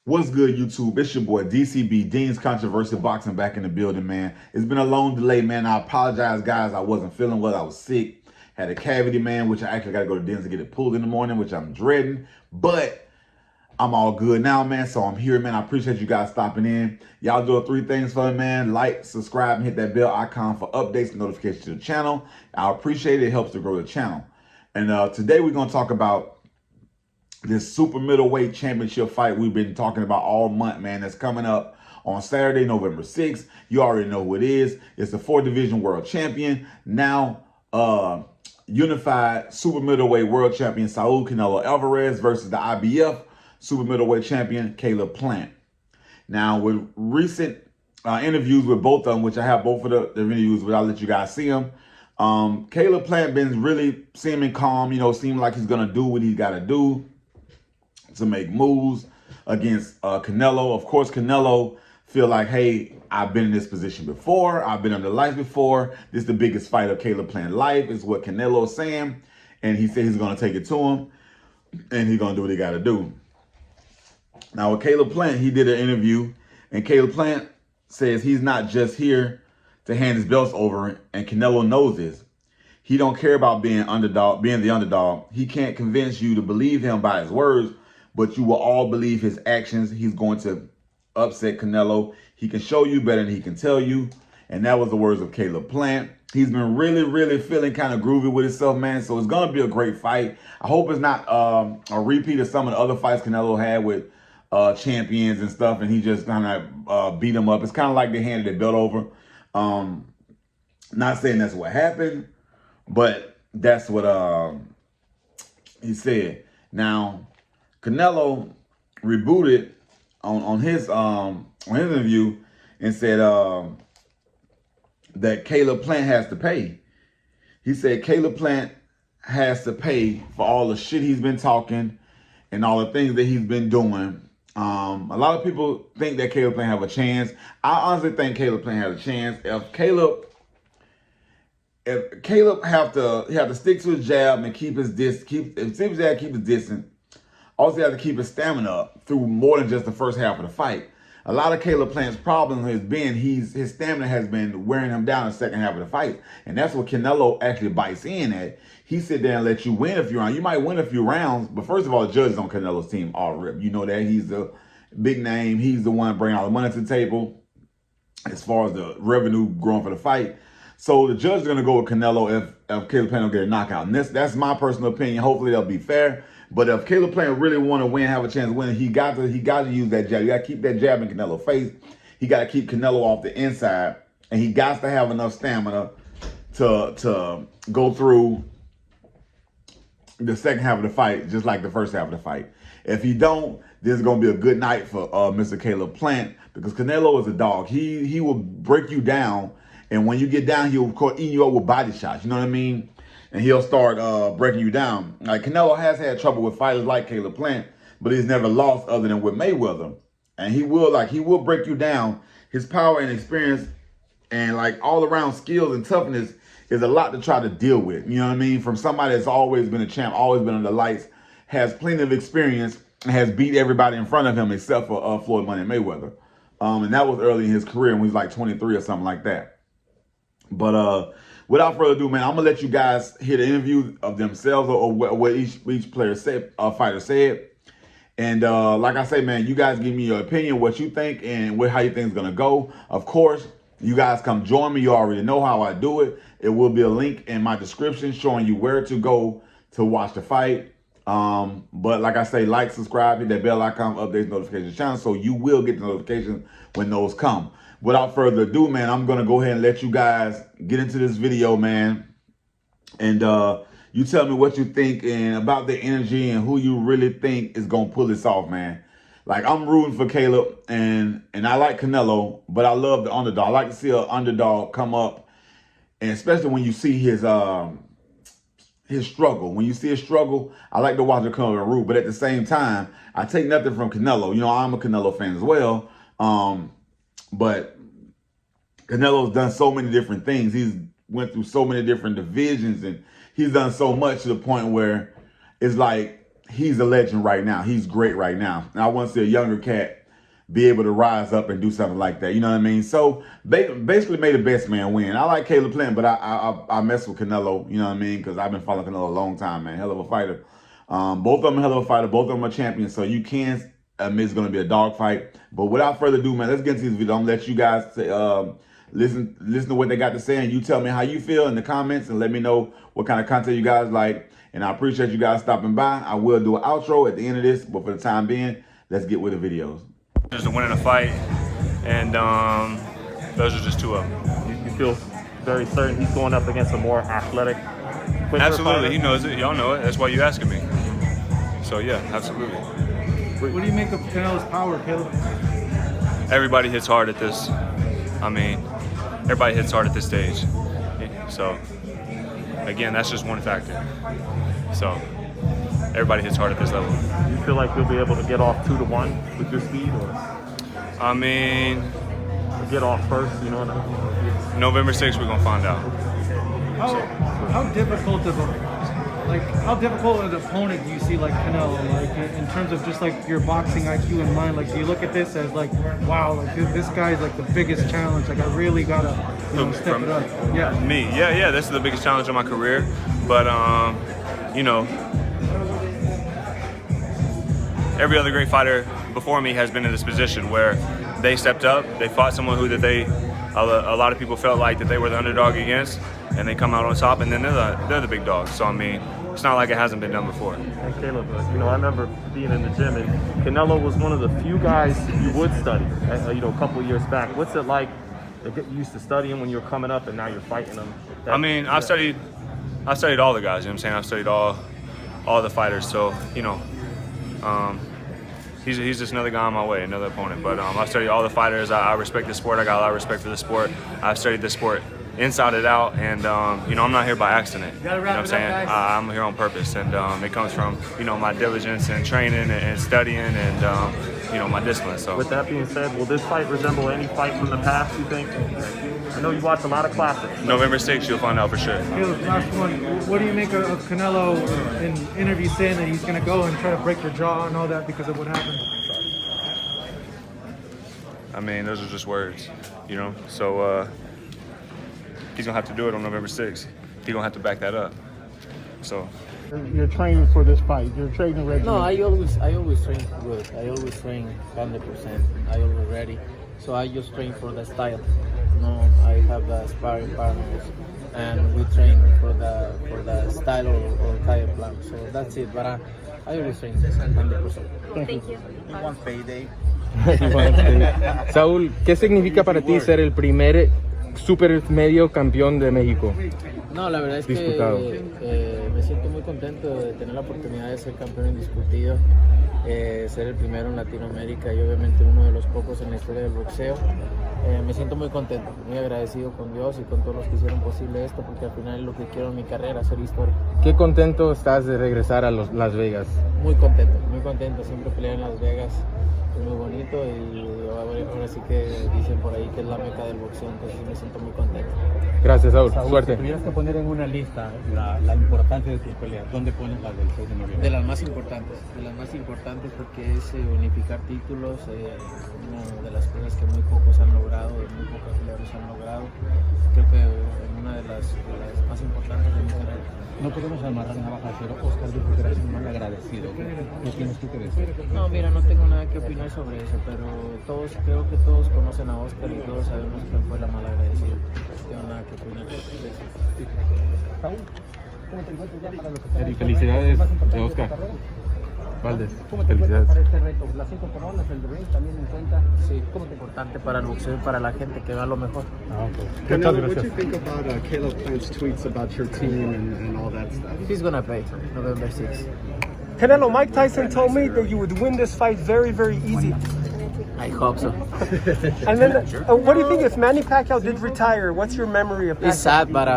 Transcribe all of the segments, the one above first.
What's good, YouTube? It's your boy DCB, Dean's Controversial Boxing, back in the building, man. It's been a long delay, man. I apologize, guys. I wasn't feeling well. I was sick. Had a cavity, man, which I actually got to go to dentist to get it pulled in the morning, which I'm dreading. But I'm all good now, man. So I'm here, man. I appreciate you guys stopping in. Y'all do three things for me, man. Like, subscribe, and hit that bell icon for updates and notifications to the channel. I appreciate it. It helps to grow the channel. And today we're going to talk about this super middleweight championship fight we've been talking about all month, man. That's coming up on Saturday, November 6th. You already know who it is. It's the 4-division world champion, now unified super middleweight world champion Saul Canelo Alvarez versus the IBF super middleweight champion Caleb Plant. Now, with recent interviews with both of them, which I have both of the interviews, but I'll let you guys see them. Caleb Plant been really seeming calm, seeming like he's going to do what he's got to do to make moves against Canelo. Of course, Canelo feel like, hey, I've been in this position before. I've been under lights before. This is the biggest fight of Caleb Plant's life, is what Canelo is saying. And he said he's going to take it to him, and he's going to do what he got to do. Now, with Caleb Plant, he did an interview, and Caleb Plant says he's not just here to hand his belts over, and Canelo knows this. He don't care about being the underdog. He can't convince you to believe him by his words, but you will all believe his actions. He's going to upset Canelo. He can show you better than he can tell you. And that was the words of Caleb Plant. He's been really feeling kind of groovy with himself, man. So it's going to be a great fight. I hope it's not a repeat of some of the other fights Canelo had with champions and stuff, and he just kind of beat him up. It's kind of like they handed their belt over. Not saying that's what happened, but that's what he said. Now, Canelo rebooted on his interview and said that Caleb Plant has to pay. He said Caleb Plant has to pay for all the shit he's been talking and all the things that he's been doing. A lot of people think that Caleb Plant have a chance. I honestly think Caleb Plant has a chance. If Caleb have to stick to his jab and keep his keep his distance. Also, he has to keep his stamina up through more than just the first half of the fight. A lot of Caleb Plant's problem has been his stamina has been wearing him down in the second half of the fight. And that's what Canelo actually bites in at. He sit there and let you win a few rounds. You might win a few rounds, but first of all, the judges on Canelo's team all rip. You know that he's the big name. He's the one bringing all the money to the table as far as the revenue growing for the fight. So the judge is going to go with Canelo if Caleb Plant will get a knockout. And that's my personal opinion. Hopefully they'll be fair. But if Caleb Plant really want to win, have a chance of winning, he got to use that jab. You got to keep that jab in Canelo's face. He got to keep Canelo off the inside, and he got to have enough stamina to go through the second half of the fight, just like the first half of the fight. If he don't, this is going to be a good night for Mr. Caleb Plant, because Canelo is a dog. He will break you down, and when you get down, he'll eat you up with body shots. You know what I mean? And he'll start breaking you down. Like, Canelo has had trouble with fighters like Caleb Plant, but he's never lost other than with Mayweather. And he will break you down. His power and experience and like all around skills and toughness is a lot to try to deal with. You know what I mean? From somebody that's always been a champ, always been under lights, has plenty of experience, and has beat everybody in front of him except for Floyd Money Mayweather. And that was early in his career when he was like 23 or something like that. But without further ado, man, I'm gonna let you guys hear the interview of themselves or what each player said, fighter said. And like I say, man, you guys give me your opinion, what you think, and how you think it's gonna go. Of course, you guys come join me. You already know how I do it. It will be a link in my description showing you where to go to watch the fight. But like I say, like, subscribe, hit that bell icon, updates, notifications channel, so you will get the notifications when those come. Without further ado, man, I'm going to go ahead and let you guys get into this video, man. And you tell me what you think and about the energy and who you really think is going to pull this off, man. Like, I'm rooting for Caleb, and I like Canelo, but I love the underdog. I like to see an underdog come up, and especially when you see his struggle. When you see his struggle, I like to watch it come and root. But at the same time, I take nothing from Canelo. You know, I'm a Canelo fan as well. But Canelo's done so many different things. He's went through so many different divisions, and he's done so much to the point where it's like he's a legend right now. He's great right now. And I want to see a younger cat be able to rise up and do something like that. You know what I mean? So basically made the best man win. I like Caleb Plant, but I mess with Canelo, you know what I mean? Because I've been following Canelo a long time, man. Hell of a fighter. Both of them hell of a fighter. Both of them are champions. So you can admit it's going to be a dog fight. But without further ado, man, let's get into this video. I'm going to let you guys listen to what they got to say. And you tell me how you feel in the comments and let me know what kind of content you guys like. And I appreciate you guys stopping by. I will do an outro at the end of this. But for the time being, let's get with the videos. Just a win in a fight, and those are just two of them. You feel very certain he's going up against a more athletic, quicker Absolutely, fighter? he knows it. Y'all know it. That's why you asking me. So yeah, absolutely. What do you make of Canelo's power, Caleb? Everybody hits hard at this. I mean, everybody hits hard at this stage. So again, that's just one factor. So everybody hits hard at this level. You feel like you'll be able to get off 2-1 with your speed, or I mean, get off first? You know what I mean? November 6th, we're gonna find out. How difficult an opponent do you see like Canelo, like in terms of just like your boxing IQ in mind? Like, do you look at this as like, wow, like this guy's like the biggest challenge, like I really gotta step it up? Yeah. Me, yeah, this is the biggest challenge of my career. But you know, every other great fighter before me has been in this position where they stepped up, they fought someone who a lot of people felt like that they were the underdog against, and they come out on top, and then they're the big dogs. So I mean, it's not like it hasn't been done before. And Caleb, you know, I remember being in the gym, and Canelo was one of the few guys you would study, you know, a couple of years back. What's it like to get used to studying when you were coming up and now you're fighting them? I mean, I've studied all the guys, you know what I'm saying? I've studied all the fighters, so, you know, he's just another guy on my way, another opponent. But I've studied all the fighters. I respect the sport. I got a lot of respect for the sport. I've studied the sport inside and out, and you know, I'm not here by accident. You know what I'm saying? I'm here on purpose, and it comes from, you know, my diligence and training and studying and you know, my discipline. So with that being said, will this fight resemble any fight from the past, you think? I know you watch a lot of classics. November 6th, you'll find out for sure. Caleb, last one. What do you make of Canelo in interviews saying that he's gonna go and try to break your jaw and all that because of what happened? I mean, those are just words, you know? So he's gonna have to do it on November 6th. He's gonna have to back that up. So You're training for this fight. You're training ready. No, I always train good. I always train 100%. I always ready. So I just train for the style. No, I have sparring partners, and we train for the style or tire plan. So that's it. But I always train 100%. Thank you. One payday. Saúl, ¿qué significa para ti ser el primer super medio campeón de México? No, la verdad es que me siento muy contento de tener la oportunidad de ser campeón indiscutido, ser el primero en Latinoamérica y obviamente uno de los pocos en la historia del boxeo. Me siento muy contento, muy agradecido con Dios y con todos los que hicieron posible esto, porque al final es lo que quiero en mi carrera, hacer historia. ¿Qué contento estás de regresar a Las Vegas? Muy contento, siempre pelear en Las Vegas es muy bonito y ahora sí que dicen por ahí que es la meca del boxeo, entonces me siento muy contento. Gracias, Saúl. Saúl, Suerte. Si tuvieras que poner en una lista la importancia de tus peleas, ¿dónde pones las del 6 de noviembre? De las más importantes porque es unificar títulos, una de las cosas que muy pocos han logrado, muy pocos peleadores han logrado. Creo que una de las más importantes de mi carrera. No podemos amarrar navaja de cero. Oscar dijo que eres un mal agradecido. ¿Qué tienes tú que decir? No, mira, no tengo nada que opinar sobre eso, pero creo que todos conocen a Oscar y todos sabemos que él fue la mala agradecida. No tengo nada que opinar sobre eso. Saúl, ¿cómo te encuentras ya para lo que Eri, felicidades de Oscar Valdés. ¿Cómo te encuentras para este reto? Las 5 coronas, el ring también en cuenta. Sí, como es importante para el boxeo y para la gente que vea lo mejor. Muchas What do you gracias. think about Caleb Plant's tweets about your team and all that stuff? He's gonna pay November 6th. Canelo, Mike Tyson told me that you would win this fight very, very easy. I hope so. And then, what do you think if Manny Pacquiao did retire? What's your memory of It's Pacquiao? sad, but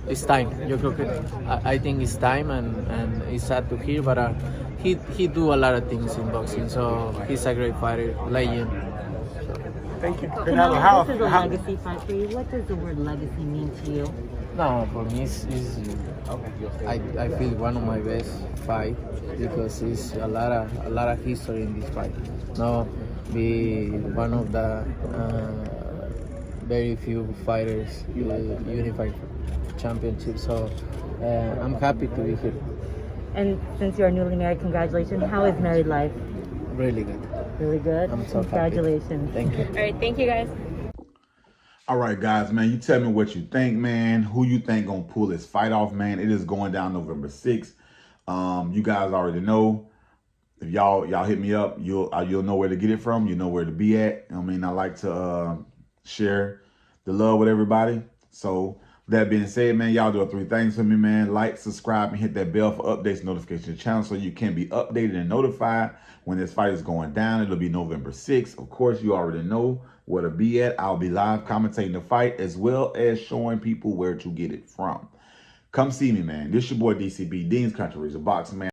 it's time. Yo creo que I think it's time, and it's sad to hear, but he do a lot of things in boxing, so he's a great fighter, legend. Thank you. Canelo, this is a legacy fight for you. What does the word legacy mean to you? No, for me, I feel one of my best fight because it's a lot of history in this fight. No, be one of the very few fighters unified championship. So I'm happy to be here. And since you are newly married, congratulations. How is married life? Really good. Really good? I'm so Congratulations. Happy. Thank you. All right, thank you guys. All right, guys, man, you tell me what you think, man. Who you think gonna pull this fight off, man? It is going down November 6th. You guys already know. If y'all hit me up, you'll know where to get it from. You know where to be at. I mean, I like to share the love with everybody. So with that being said, man, y'all do 3 things for me, man. Like, subscribe, and hit that bell for updates, notification channel, so you can be updated and notified when this fight is going down. It'll be November 6th. Of course, you already know where to be at. I'll be live commentating the fight as well as showing people where to get it from. Come see me, man. This your boy DCB, Dean's Country, a boxing man.